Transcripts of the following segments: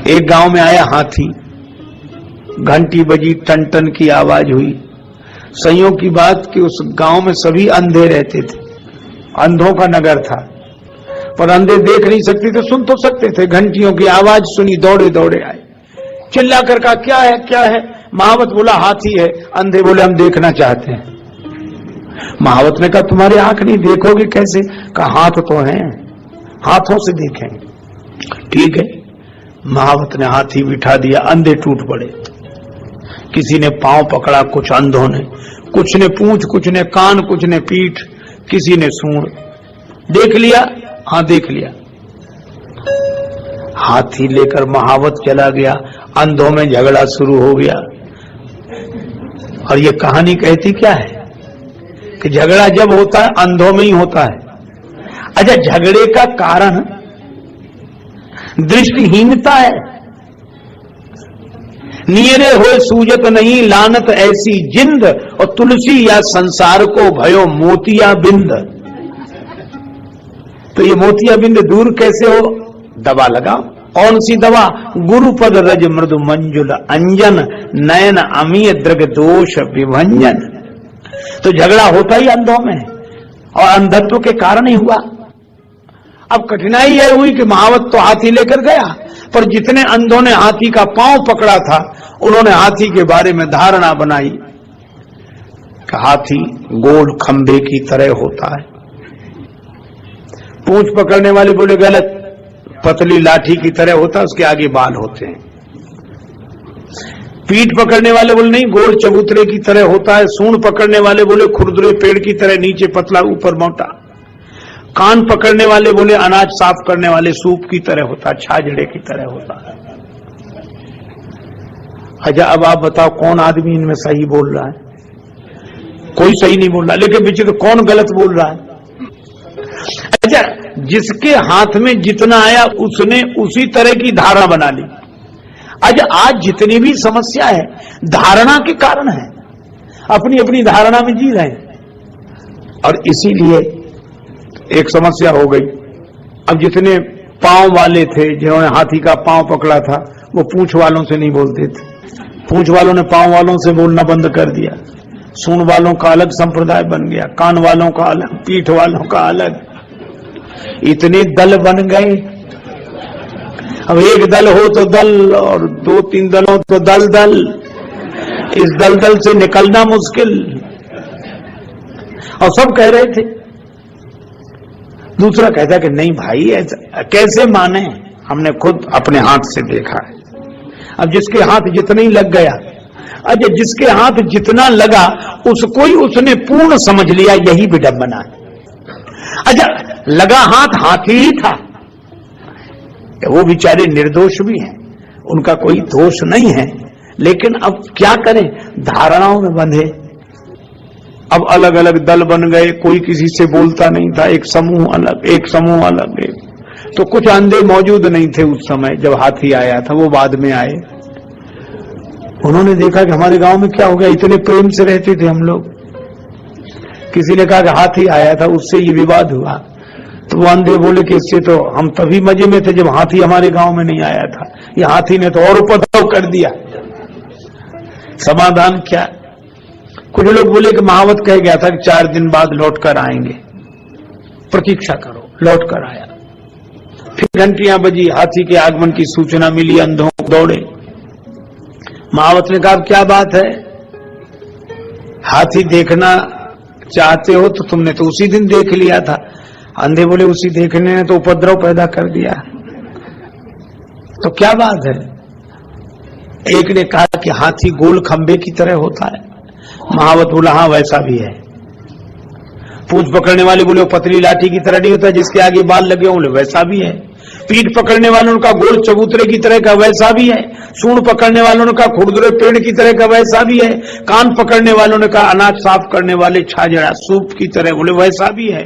एक गांव में आया हाथी, घंटी बजी, टन टन की आवाज हुई। संयोग की बात कि उस गांव में सभी अंधे रहते थे, अंधों का नगर था, पर अंधे देख नहीं सकते थे, सुन तो सकते थे। घंटियों की आवाज सुनी, दौड़े दौड़े आए, चिल्ला कर कहा क्या है क्या है। महावत बोला हाथी है। अंधे बोले हम देखना चाहते हैं। महावत ने कहा तुम्हारी आंख नहीं, देखोगे कैसे? कहा हाथ तो हैं, हाथों से देखें। ठीक है, महावत ने हाथी बिठा दिया। अंधे टूट पड़े, किसी ने पांव पकड़ा, कुछ अंधों ने, कुछ ने पूंछ, कुछ ने कान, कुछ ने पीठ, किसी ने सूंड। देख लिया? हाँ देख लिया। हाथी लेकर महावत चला गया, अंधों में झगड़ा शुरू हो गया। और ये कहानी कहती क्या है कि झगड़ा जब होता है अंधों में ही होता है। अच्छा, झगड़े का कारण दृष्टिहीनता है। नीरे होए सूजत नहीं लानत ऐसी जिंद, और तुलसी या संसार को भयो मोतिया बिंद। तो ये मोतिया बिंद दूर कैसे हो? दवा लगाओ। कौन सी दवा? गुरुपद रज मृदु मंजुल अंजन, नयन अमीय दृग दोष विभंजन। तो झगड़ा होता ही अंधों में, और अंधत्व के कारण ही हुआ। अब कठिनाई यह हुई कि महावत तो हाथी लेकर गया, पर जितने अंधों ने हाथी का पांव पकड़ा था, उन्होंने हाथी के बारे में धारणा बनाई कि हाथी गोल खंभे की तरह होता है। पूंछ पकड़ने वाले बोले गलत, पतली लाठी की तरह होता है, उसके आगे बाल होते हैं। पीठ पकड़ने वाले बोले नहीं, गोल चबूतरे की तरह होता है। सूंड पकड़ने वाले बोले खुरदुरे पेड़ की तरह, नीचे पतला ऊपर मोटा। कान पकड़ने वाले बोले अनाज साफ करने वाले सूप की तरह होता, छाजड़े की तरह होता है। अच्छा, अब आप बताओ कौन आदमी इनमें सही बोल रहा है? कोई सही नहीं बोल रहा, लेकिन पीछे तो कौन गलत बोल रहा है? अच्छा, जिसके हाथ में जितना आया उसने उसी तरह की धारणा बना ली। अच्छा, आज जितनी भी समस्या है धारणा के कारण है, अपनी अपनी धारणा में जी रहे हैं। और इसीलिए एक समस्या हो गई। अब जितने पांव वाले थे, जिन्होंने हाथी का पांव पकड़ा था, वो पूंछ वालों से नहीं बोलते थे। पूंछ वालों ने पांव वालों से बोलना बंद कर दिया। सूंड वालों का अलग संप्रदाय बन गया, कान वालों का अलग, पीठ वालों का अलग। इतने दल बन गए। अब एक दल हो तो दल, और दो तीन दल हो तो दल दल। इस दल दल से निकलना मुश्किल। और सब कह रहे थे, दूसरा कहता कि नहीं भाई ऐसा कैसे माने, हमने खुद अपने हाथ से देखा है। अब जिसके हाथ जितना ही लग गया, अच्छा जिसके हाथ जितना लगा उसको ही उसने पूर्ण समझ लिया, यही विडंबना है। अच्छा, लगा हाथ हाथी ही था, वो बेचारे निर्दोष भी हैं, उनका कोई दोष नहीं है, लेकिन अब क्या करें, धारणाओं में बंधे। अब अलग अलग दल बन गए, कोई किसी से बोलता नहीं था, एक समूह अलग, एक समूह अलग। तो कुछ अंधे मौजूद नहीं थे उस समय जब हाथी आया था, वो बाद में आए। उन्होंने देखा कि हमारे गांव में क्या हो गया, इतने प्रेम से रहते थे हम लोग। किसी ने कहा कि हाथी आया था, उससे ये विवाद हुआ। तो वो अंधे बोले कि इससे तो हम तभी मजे में थे जब हाथी हमारे गांव में नहीं आया था, ये हाथी ने तो और उपद्रव कर दिया। समाधान क्या? कुछ लोग बोले कि महावत कह गया था कि 4 दिन बाद लौट कर आएंगे, प्रतीक्षा करो। लौट कर आया, फिर घंटियां बजी, हाथी के आगमन की सूचना मिली, अंधों दौड़े। महावत ने कहा क्या बात है, हाथी देखना चाहते हो तो तुमने तो उसी दिन देख लिया था। अंधे बोले उसी देखने ने तो उपद्रव पैदा कर दिया, तो क्या बात है? एक ने कहा कि हाथी गोल खंबे की तरह होता है। महावत बोला हाँ वैसा भी है। पूंछ पकड़ने वाले बोले वो पतली लाठी की तरह नहीं होता जिसके आगे बाल लगे होंगे, वैसा भी है। पीठ पकड़ने वालों का गोल चबूतरे की तरह का, वैसा भी है। सूंड पकड़ने वालों ने कहा खुरदुरे पेड़ की तरह का, वैसा भी है। कान पकड़ने वालों ने कहा अनाज साफ करने वाले छाजड़ा सूप की तरह, बोले वैसा भी है।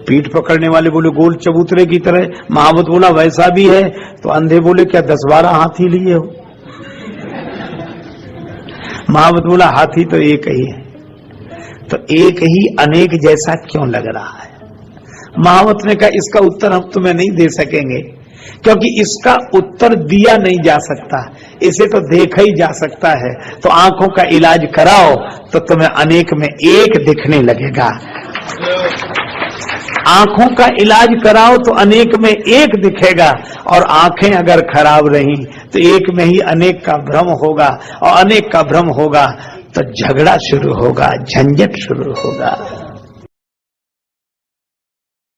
पीठ पकड़ने वाले बोले गोल चबूतरे की तरह। महावत बोला वैसा भी है। तो अंधे बोले क्या 10-12 हाथी लिए हो? महावत बोला हाथी तो एक ही है। तो एक ही अनेक जैसा क्यों लग रहा है? महावत ने कहा इसका उत्तर हम तुम्हें नहीं दे सकेंगे, क्योंकि इसका उत्तर दिया नहीं जा सकता, इसे तो देखा ही जा सकता है। तो आंखों का इलाज कराओ तो तुम्हें अनेक में एक दिखने लगेगा। आंखों का इलाज कराओ तो अनेक में एक दिखेगा, और आंखें अगर खराब रही तो एक में ही अनेक का भ्रम होगा, और अनेक का भ्रम होगा तो झगड़ा शुरू होगा, झंझट शुरू होगा।